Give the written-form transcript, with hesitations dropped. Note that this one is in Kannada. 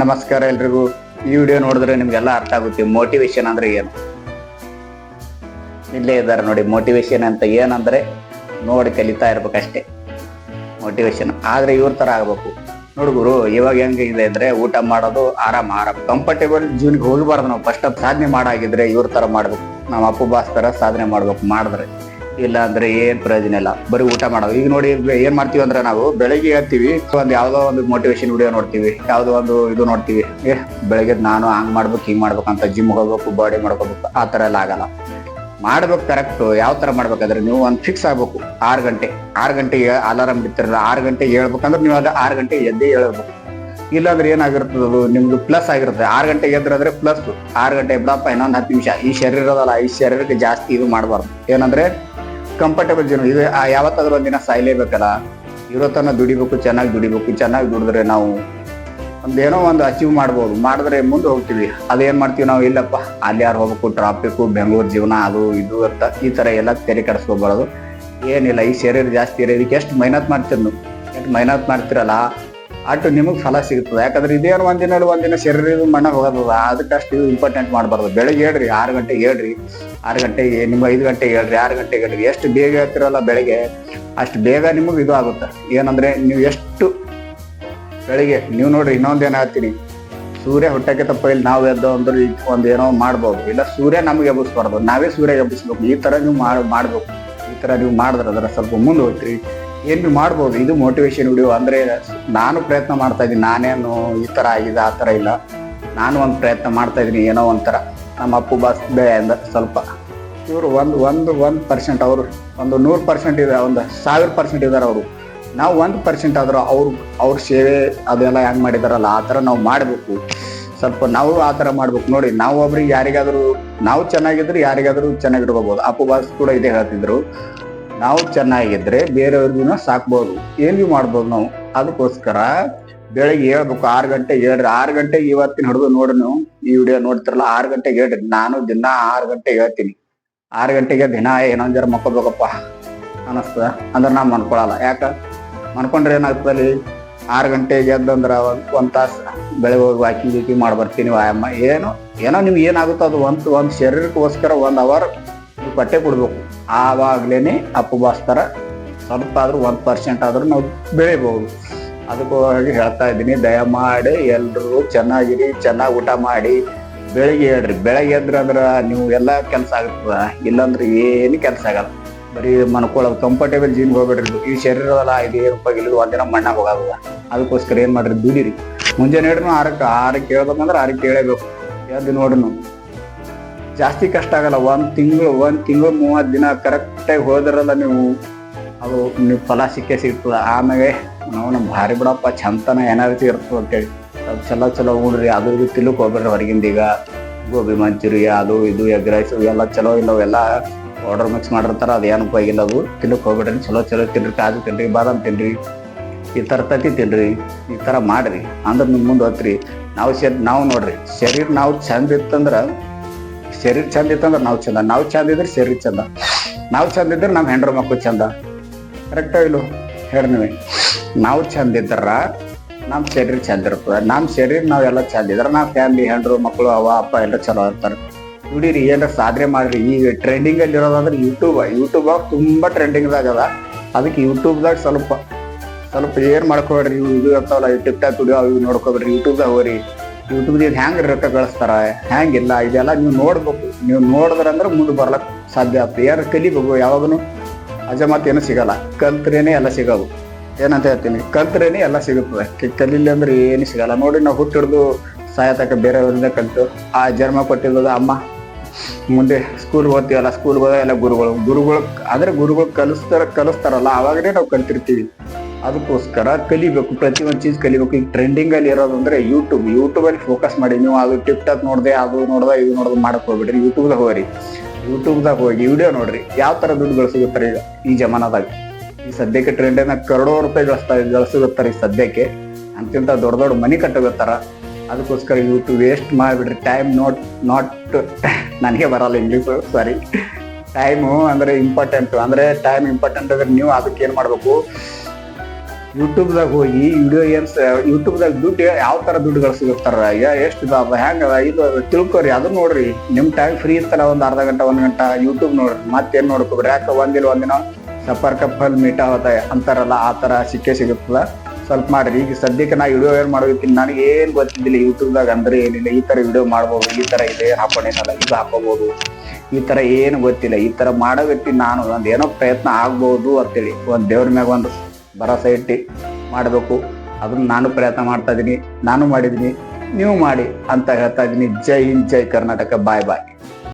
ನಮಸ್ಕಾರ ಎಲ್ರಿಗೂ. ಈ ವಿಡಿಯೋ ನೋಡಿದ್ರೆ ನಿಮ್ಗೆಲ್ಲ ಅರ್ಥ ಆಗುತ್ತೆ ಮೋಟಿವೇಶನ್ ಅಂದ್ರೆ ಏನು. ಇಲ್ಲೇ ಇದ್ದಾರೆ ನೋಡಿ, ಮೋಟಿವೇಶನ್ ಅಂತ ಏನಂದ್ರೆ ನೋಡಿ ಕಲಿತಾ ಇರ್ಬೇಕಷ್ಟೇ ಮೋಟಿವೇಶನ್. ಆದ್ರೆ ಇವ್ರ ತರ ಆಗ್ಬೇಕು. ನೋಡ್ಗುರು, ಇವಾಗ ಹೆಂಗಿದೆ ಅಂದ್ರೆ ಊಟ ಮಾಡೋದು ಆರಾಮ್ ಕಂಫರ್ಟೇಬಲ್ ಜೀವನಕ್ಕೆ ಹೋಗಬಾರ್ದು. ನಾವು ಫಸ್ಟ್ ಸಾಧನೆ ಮಾಡಾಗಿದ್ರೆ ಇವ್ರ ತರ ಮಾಡ್ಬೇಕು. ನಮ್ಮ ಅಪ್ಪು ಬಾಸ್ ತರ ಸಾಧನೆ ಮಾಡ್ಬೇಕು. ಮಾಡಿದ್ರೆ ಇಲ್ಲ ಅಂದ್ರೆ ಏನ್ ಪ್ರಯೋಜನ ಇಲ್ಲ, ಬರೀ ಊಟ ಮಾಡೋದು. ಈಗ ನೋಡಿ ಏನ್ ಮಾಡ್ತೀವಿ ಅಂದ್ರೆ ನಾವು ಬೆಳಗ್ಗೆ ಹೇಳ್ತೀವಿ, ಒಂದ್ ಯಾವ್ದೋ ಒಂದು ಮೋಟಿವೇಶನ್ ವಿಡಿಯೋ ನೋಡ್ತೀವಿ, ಯಾವ್ದೋ ಒಂದು ಇದು ನೋಡ್ತೀವಿ, ಬೆಳಗ್ಗೆ ನಾನು ಹಂಗ್ ಮಾಡ್ಬೇಕು ಹಿಂಗ್ ಮಾಡ್ಬೇಕು ಅಂತ ಜಿಮ್ ಹೋಗ್ಬೇಕು, ಬಾಡಿ ಮಾಡ್ಕೋಬೇಕು. ಆ ತರ ಎಲ್ಲ ಆಗಲ್ಲ. ಮಾಡ್ಬೇಕು ಕರೆಕ್ಟ್. ಯಾವ ತರ ಮಾಡ್ಬೇಕಾದ್ರೆ ನೀವು ಒಂದ್ ಫಿಕ್ಸ್ ಆಗ್ಬೇಕು. 6 ಗಂಟೆಗೆ ಅಲಾರಾಮ್ ಬಿತ್ತಿರಲ್ಲ, 6 ಗಂಟೆಗೆ ಹೇಳ್ಬೇಕಂದ್ರೆ ನೀವು ಅದು 6 ಗಂಟೆಗೆ ಎದ್ದೇ ಹೇಳ್ಬೇಕು. ಇಲ್ಲಾಂದ್ರೆ ಏನಾಗಿರ್ತದೆ, ಅದು ನಿಮ್ದು ಪ್ಲಸ್ ಆಗಿರುತ್ತೆ. 6 ಗಂಟೆಗೆ ಎದ್ರಾದ್ರೆ ಪ್ಲಸ್. 6 ಗಂಟೆ ಬಿಡಪ್ಪ ಇನ್ನೊಂದು 10 ನಿಮಿಷ. ಈ ಶರೀರದಲ್ಲ, ಈ ಶರೀರಕ್ಕೆ ಜಾಸ್ತಿ ಇದು ಮಾಡಬಾರ್ದು. ಏನಂದ್ರೆ ಕಂಫರ್ಟೇಬಲ್ ಜೀವನ ಇದು. ಯಾವತ್ತಾದ್ರೂ ಒಂದಿನ ಸಾಯ್ಲೇಬೇಕಲ್ಲ. ಇರೋ ತನ ದುಡಿಬೇಕು, ಚೆನ್ನಾಗಿ ದುಡಿಬೇಕು. ಚೆನ್ನಾಗಿ ದುಡಿದ್ರೆ ನಾವು ಒಂದೇನೋ ಒಂದು ಅಚೀವ್ ಮಾಡ್ಬೋದು. ಮಾಡಿದ್ರೆ ಮುಂದೆ ಹೋಗ್ತೀವಿ. ಅದೇನ್ ಮಾಡ್ತೀವಿ ನಾವು, ಇಲ್ಲಪ್ಪ ಅಲ್ಲಿ ಯಾರು ಹೋಗ್ಬೇಕು, ಟ್ರಾಫಿಕ್, ಬೆಂಗಳೂರು ಜೀವನ, ಅದು ಇದು ಅಂತ ಈ ತರ ಎಲ್ಲ ತೆರೆ ಕೆಡಿಸ್ಕೋಬಾರದು. ಏನಿಲ್ಲ, ಈ ಶರೀರ ಜಾಸ್ತಿ ಇರೋ ಇದಕ್ಕೆ ಎಷ್ಟು ಮೆಹನತ್ ಮಾಡ್ತೀರಿ ನೀವು, ಎಷ್ಟು ಮೆಹನತ್ ಮಾಡ್ತಿರಲ್ಲ ಅಷ್ಟು ನಿಮಗೆ ಫಲ ಸಿಗ್ತದೆ. ಯಾಕಂದ್ರೆ ಇದೇನು ಒಂದಿನ ಶರೀರ ಮಣ್ಣ ಹೋಗೋದದ. ಅದಕ್ಕಷ್ಟು ಇಂಪಾರ್ಟೆಂಟ್ ಮಾಡಬಾರ್ದು. ಬೆಳಗ್ಗೆ ಹೇಳ್ರಿ, 6 ಗಂಟೆಗೆ ಹೇಳ್ರಿ. 6 ಗಂಟೆಗೆ ನಿಮ್ಗೆ 5 ಗಂಟೆಗೆ ಹೇಳ್ರಿ, 6 ಗಂಟೆಗೆ ಹೇಳ್ರಿ. ಎಷ್ಟು ಬೇಗ ಹೇಳ್ತಿರಲ್ಲ ಬೆಳಗ್ಗೆ, ಅಷ್ಟು ಬೇಗ ನಿಮಗೆ ಇದು ಆಗುತ್ತೆ. ಏನಂದ್ರೆ ನೀವು ಎಷ್ಟು ಬೆಳಿಗ್ಗೆ ನೀವು ನೋಡ್ರಿ. ಇನ್ನೊಂದೇನು ಹೇಳ್ತೀನಿ, ಸೂರ್ಯ ಹುಟ್ಟಕ್ಕೆ ತಪ್ಪಿಲ್ಲ. ನಾವು ಎದ್ದು ಅಂದ್ರೆ ಒಂದೇನೋ ಮಾಡ್ಬೋದು. ಇಲ್ಲ ಸೂರ್ಯ ನಮ್ಗೆ ಎಬ್ಬಿಸ್ಬಾರ್ದು, ನಾವೇ ಸೂರ್ಯ ಎಬ್ಬಿಸ್ಬೇಕು. ಈ ತರ ನೀವು ಮಾಡ್ಬೇಕು. ಈ ತರ ನೀವು ಮಾಡಿದ್ರೆ ಅದರ ಸ್ವಲ್ಪ ಮುಂದೆ ಹೋಗ್ತೀರಿ. ಏನ್ ನೀವು ಮಾಡ್ಬೋದು. ಇದು ಮೋಟಿವೇಶನ್ ವಿಡಿಯೋ. ಅಂದ್ರೆ ನಾನು ಪ್ರಯತ್ನ ಮಾಡ್ತಾ ಇದ್ದೀನಿ. ನಾನೇನು ಈ ತರ ಆಗಿದೆ ಆ ತರ ಇಲ್ಲ. ನಾನು ಒಂದು ಪ್ರಯತ್ನ ಮಾಡ್ತಾ ಇದ್ದೀನಿ. ಏನೋ ಒಂಥರ ನಮ್ಮ ಅಪ್ಪು ಬಾಸ್ ಬೆಳೆಯಿಂದ ಸ್ವಲ್ಪ ಇವರು ಒಂದು 1% ಅವರು ಒಂದು 100% ಇದೆ, ಒಂದು 1000% ಇದಾರೆ ಅವರು. ನಾವು 1% ಆದ್ರೂ ಅವ್ರ ಸೇವೆ ಅದೆಲ್ಲ ಹೆಂಗ್ ಮಾಡಿದಾರಲ್ಲ ಆ ತರ ನಾವು ಮಾಡ್ಬೇಕು. ಸ್ವಲ್ಪ ನಾವು ಆ ತರ ಮಾಡ್ಬೇಕು. ನೋಡಿ, ನಾವು ಒಬ್ರಿಗೆ ಯಾರಿಗಾದ್ರೂ ನಾವು ಚೆನ್ನಾಗಿದ್ರೆ ಯಾರಿಗಾದ್ರೂ ಚೆನ್ನಾಗಿರ್ಕೋಬಹುದು. ಅಪ್ಪು ಬಾಸ್ ಕೂಡ ಇದೇ ಹೇಳ್ತಿದ್ರು, ನಾವು ಚೆನ್ನಾಗಿದ್ರೆ ಬೇರೆಯವ್ರಿಗೂ ಸಾಕ್ಬೋದು, ಏನ್ ಭೀ ಮಾಡ್ಬೋದು ನಾವು. ಅದಕ್ಕೋಸ್ಕರ ಬೆಳಗ್ಗೆ ಹೇಳ್ಬೇಕು. 6 ಗಂಟೆಗೆ ಹೇಳ್ರಿ. 6 ಗಂಟೆಗೆ ಇವತ್ತಿನ ಹಿಡಿದು ನೋಡಿ, ನೀವು ಈ ವಿಡಿಯೋ ನೋಡ್ತಿರಲ್ಲ, 6 ಗಂಟೆಗೆ ಹೇಳ್ರಿ. ನಾನು ದಿನ 6 ಗಂಟೆಗೆ ಹೇಳ್ತೀನಿ. 6 ಗಂಟೆಗೆ ದಿನ ಏನೊಂದ್ ಜರ ಮಕ್ಕೋಬೇಕಪ್ಪ ಅನಸ್ತದ ಅಂದ್ರೆ ನಾ ಮನ್ಕೊಳಲ್ಲ. ಯಾಕ ಮನ್ಕೊಂಡ್ರೆ ಏನಾಗ್ತದಲ್ಲಿ, 6 ಗಂಟೆಗೆ ಎದ್ದಂದ್ರ ಒಂದ್ ತಾಸು ಬೆಳಗ್ಗೆ ಹೋಗಿ ವಾಕಿಂಗ್ ಮಾಡಿ ಬರ್ತೀನಿ, ವ್ಯಾಯಾಮ ಏನೋ ನಿಮ್ಗೆ ಏನಾಗುತ್ತೋ ಅದು ಒಂದ್ ಶರೀರಕ್ಕೋಸ್ಕರ 1 ಅವರ್ ನೀವು ಪಟ್ಟೆ ಕೊಡ್ಬೇಕು. ಆವಾಗ್ಲೇನೆ ಅಪ್ಪು ಬಾಸ್ ತರ ಸ್ವಲ್ಪ ಆದ್ರೂ 1% ಆದ್ರೂ ನಾವು ಬೆಳಿಬಹುದು. ಅದಕ್ಕೋಗಿ ಹೇಳ್ತಾ ಇದ್ದೀನಿ, ದಯಮಾಡಿ ಎಲ್ರು ಚೆನ್ನಾಗಿರಿ, ಚೆನ್ನಾಗಿ ಊಟ ಮಾಡಿ, ಬೆಳಿಗ್ಗೆ ಹೇಳ್ರಿ. ಬೆಳಗ್ಗೆ ಎದ್ರ ಅಂದ್ರ ನೀವು ಎಲ್ಲಾ ಕೆಲಸ ಆಗ್ತದ. ಇಲ್ಲಾಂದ್ರೆ ಏನು ಕೆಲಸ ಆಗಲ್ಲ. ಬರೀ ಮನ್ಕೊಳ್ಳೋದು, ಕಂಫರ್ಟೇಬಲ್ ಜೀನ್ ಹೋಗ್ಬೇಡ್ರಿ. ಈ ಶರೀರದಲ್ಲ ಇದು ಏನು ಉಪಯೋಗ, ಒಂದಿನ ಮಣ್ಣಾಗ ಹೋಗೋದ. ಅದಕ್ಕೋಸ್ಕರ ಏನ್ ಮಾಡ್ರಿ, ದುಡಿರಿ. ಮುಂಜಾನೆ ಹೇಳ್ರಿ 6ಕ್ಕೆ ಹೇಳ್ಬೇಕಂದ್ರೆ 6ಕ್ಕೆ ಹೇಳಬೇಕು. ಎದ್ದು ನೋಡ್ರಿ, ನೀವು ಜಾಸ್ತಿ ಕಷ್ಟ ಆಗಲ್ಲ. ಒಂದ್ ತಿಂಗಳು 30 ದಿನ ಕರೆಕ್ಟಾಗಿ ಹೋದ್ರಲ್ಲ ನೀವು, ಅದು ನೀವು ಫಲ ಸಿಗ್ತದ. ಆಮೇಲೆ ನಾವು ಭಾರಿ ಬಿಡಪ್ಪ ಚಂತನ ಎನರ್ಜಿ ಇರ್ತದೆ ಅಂತೇಳಿ ಚಲೋ ಉಣ್ರಿ. ಅದು ಇದು ತಿಲ್ಲಕ್ ಹೋಗ್ಬೇಡ್ರಿ ಹೊರಗಿಂದ. ಈಗ ಗೋಬಿ ಮಂಚೂರಿ ಅದು ಇದು ಎಗ್ ರೈಸ್ ಎಲ್ಲ ಚಲೋ ಇಲ್ಲವೆಲ್ಲ ಪೌಡರ್ ಮಿಕ್ಸ್ ಮಾಡಿರ್ತಾರ. ಅದೇನು ಉಪಯೋಗ ಇಲ್ಲ. ಅದು ತಿಲ್ಲಕ್ ಹೋಗ್ಬೇಡ್ರಿ. ಚಲೋ ತಿನ್ರಿ, ಕಾಜು ತಿನ್ರಿ, ಬಾದಾಮ್ ತಿನ್ರಿ, ಈ ತರ ತತ್ತಿ ತಿನ್ರಿ. ಈ ತರ ಮಾಡ್ರಿ ಅಂದ್ರೆ ನಿಮ್ ಮುಂದೆ ಹೋಗ್ತೀರಿ. ನಾವು ನೋಡ್ರಿ, ಶರೀರ ನಾವು ಚಂದ ಇತ್ತಂದ್ರ ನಾವು ಚಂದ, ನಾವು ಚಂದ ಇದ್ರೆ ಶರೀರ ಚಂದ, ನಾವು ಚಂದ ಇದ್ರೆ ನಮ್ ಹೆಂಡ್ರ ಮಕ್ಕಳು ಚಂದ. ಕರೆಕ್ಟೋ ಇಲ್ಲೋ ಹೇಳಿ ನೀವೇ. ನಾವು ಚಂದ ಇದ್ದಾರ ನಮ್ ಶರೀರ ಚಂದ ಇರ್ತದ. ನಮ್ ಶರೀರ ನಾವೆಲ್ಲ ಚಂದ ಇದ್ರ ನಾವ್ ಫ್ಯಾಮಿಲಿ, ಹೆಂಡ್ರು, ಮಕ್ಕಳು, ಅವ್ವ ಅಪ್ಪ ಎಲ್ಲ ಚಲೋ ಇರ್ತಾರೆ. ದುಡೀರಿ, ಏನಾರ ಸಾಧನೆ ಮಾಡ್ರಿ. ಈಗ ಟ್ರೆಂಡಿಂಗ್ ಅಲ್ಲಿ ಇರೋದಂದ್ರೆ ಯೂಟ್ಯೂಬ್ ತುಂಬಾ ಟ್ರೆಂಡಿಂಗ್ ಆಗದ. ಅದಕ್ಕೆ ಯೂಟ್ಯೂಬ್ದಾಗ ಸ್ವಲ್ಪ ಏನ್ ಮಾಡ್ಕೊಬೇಡ್ರಿ. ಇದು ಇರ್ತಾವಲ್ಲ ಟಿಕ್ಟಾಕ್ ವಿಡಿಯೋ ಅವು ನೋಡ್ಕೊಬೇಡ್ರಿ. ಯೂಟ್ಯೂಬ್ದಾಗ ಹೋಗ್ರಿ. ಯೂಟ್ಯೂಬ್ದಾಗ ಹೆಂಗ್ ರೊಕ್ಕ ಗಳಿಸ್ತಾರ ಹೆಂಗಿಲ್ಲ ಇದೆಲ್ಲ ನೀವು ನೋಡ್ಬೇಕು. ನೀವು ನೋಡಿದ್ರಂದ್ರೆ ಮುಂದೆ ಬರ್ಲಕ್ ಸಾಧ್ಯ ಆಗ್ತದೆ. ಯಾರು ಕಲಿಬೇಕು. ಯಾವಾಗನು ಅಜಮಾತ್ ಏನು ಸಿಗಲ್ಲ, ಕಲ್ತ್ರೇನೆ ಎಲ್ಲ ಸಿಗೋದು. ಏನಂತ ಹೇಳ್ತೀನಿ, ಕಲ್ತ್ರೇನೆ ಎಲ್ಲ ಸಿಗುತ್ತದೆ. ಕಲಿಲ್ಲ ಅಂದ್ರೆ ಏನು ಸಿಗಲ್ಲ. ನೋಡಿ, ನಾವು ಹುಟ್ಟಿಡ್ದು ಸಾಯತಕ್ಕ ಬೇರೆಯವರಿಂದ ಕಲಿತು ಆ ಜನ್ಮ ಕೊಟ್ಟಿರೋದು ಅಮ್ಮ. ಮುಂದೆ ಸ್ಕೂಲ್ಗೆ ಹೋಗ್ತೀವಲ್ಲ, ಸ್ಕೂಲ್ಗೆ ಹೋದ ಎಲ್ಲ ಗುರುಗಳು ಕಲಿಸ್ತಾರಲ್ಲ, ಅವಾಗನೇ ನಾವು ಕಲ್ತಿರ್ತೀವಿ. ಅದಕ್ಕೋಸ್ಕರ ಕಲಿಬೇಕು. ಪ್ರತಿಯೊಂದು ಚೀಸ್ ಕಲಿಬೇಕು. ಈಗ ಟ್ರೆಂಡಿಂಗ್ ಅಲ್ಲಿ ಇರೋದಂದ್ರೆ ಯೂಟ್ಯೂಬ್ ಅಲ್ಲಿ ಫೋಕಸ್ ಮಾಡಿ. ನೀವು ಅದು ಟಿಕ್ಟಾಕ್ ನೋಡ್ದೆ, ಇದು ನೋಡ್ದೆ ಮಾಡಕ್ ಹೋಗ್ಬಿಡ್ರಿ. ಯೂಟ್ಯೂಬ್ದಾಗ ಹೋಗಿ ವಿಡಿಯೋ ನೋಡ್ರಿ. ಯಾವ ತರ ದುಡ್ಡು ಗಳಿಸುತ್ತಾರೆ ಈಗ ಈ ಜಮಾನದಾಗ. ಈ ಸದ್ಯಕ್ಕೆ ಟ್ರೆಂಡ್ ಕರೋಡೋ ರೂಪಾಯಿ ಗಳಿಸುತ್ತಾರೆ ಈ ಸದ್ಯಕ್ಕೆ. ಅಂತಿಂತ ದೊಡ್ಡ ಮನಿ ಕಟ್ಟೋಗುತ್ತಾರ. ಅದಕ್ಕೋಸ್ಕರ ಯೂಟ್ಯೂಬ್ ವೇಸ್ಟ್ ಮಾಡಿಬಿಡ್ರಿ. ಟೈಮ್ ನಾಟ್ ನನಗೆ ಬರಲ್ಲ ಇಂಗ್ಲೀಷ್, ಸಾರಿ. ಟೈಮು ಅಂದ್ರೆ ಇಂಪಾರ್ಟೆಂಟ್. ಅಂದ್ರೆ ಟೈಮ್ ಇಂಪಾರ್ಟೆಂಟ್ ಅಂದ್ರೆ ನೀವು ಅದಕ್ಕೆ ಏನ್ ಮಾಡ್ಬೇಕು, ಯೂಟ್ಯೂಬ್ದಾಗ ಹೋಗಿ ವಿಡಿಯೋ ಯೂಟ್ಯೂಬ್ದಾಗ ದುಡ್ಡು ಯಾವ ತರ ದುಡ್ಡುಗಳು ಸಿಗುತ್ತಾರ ಎಷ್ಟು ಇದಾವ ಹೆಂಗ ಇದು ತಿಳ್ಕೊರಿ ಅದನ್ನ ನೋಡ್ರಿ. ನಿಮ್ ಟೈಮ್ ಫ್ರೀ ಇತ್ತಲ್ಲ ಒಂದ್ ಅರ್ಧ ಗಂಟೆ 1 ಗಂಟೆ ಯೂಟ್ಯೂಬ್ ನೋಡ್ರಿ. ಮತ್ತೇನ್ ನೋಡ್ಕೊಬ್ರಿ, ಯಾಕೆ ಒಂದಿನ ಸಂಪರ್ಕ ಫಲ್ ಮೀಟ್ ಆಗುತ್ತೆ ಅಂತಾರಲ್ಲ, ಆ ತರ ಸಿಗುತ್ತಲ್ಲ. ಸ್ವಲ್ಪ ಮಾಡ್ರಿ. ಈಗ ಸದ್ಯಕ್ಕೆ ನಾ ವಿಡಿಯೋ ಏನ್ ಮಾಡೋದಕ್ಕಿಂತ ನನಗೆ ಏನ್ ಗೊತ್ತಿದ್ದಿಲ್ಲ ಯೂಟ್ಯೂಬ್ದಾಗ ಅಂದ್ರೆ ಏನಿಲ್ಲ. ಈ ತರ ವಿಡಿಯೋ ಮಾಡ್ಬೋದು, ಈ ತರ ಇದೆ ಹಾಕೊಂಡೇನಲ್ಲ ಇದು ಹಾಕೋಬಹುದು, ಈ ತರ ಏನು ಗೊತ್ತಿಲ್ಲ. ಈ ತರ ಮಾಡೋ ವ್ಯಕ್ತಿ ನಾನು ಒಂದ್ ಏನೋ ಪ್ರಯತ್ನ ಆಗ್ಬಹುದು ಅಂತೇಳಿ ಒಂದ್ ದೇವ್ರ ಮ್ಯಾಗ ಒಂದು ಭರವಸೆ ಇಟ್ಟು ಮಾಡಬೇಕು. ಅದನ್ನ ನಾನು ಪ್ರಯತ್ನ ಮಾಡ್ತಾ ಇದೀನಿ, ನಾನು ಮಾಡಿದೀನಿ, ನೀವು ಮಾಡಿ ಅಂತ ಹೇಳ್ತಾ ಇದೀನಿ. ಜೈ ಹಿಂದ್, ಜೈ ಕರ್ನಾಟಕ, ಬಾಯ್ ಬಾಯ್.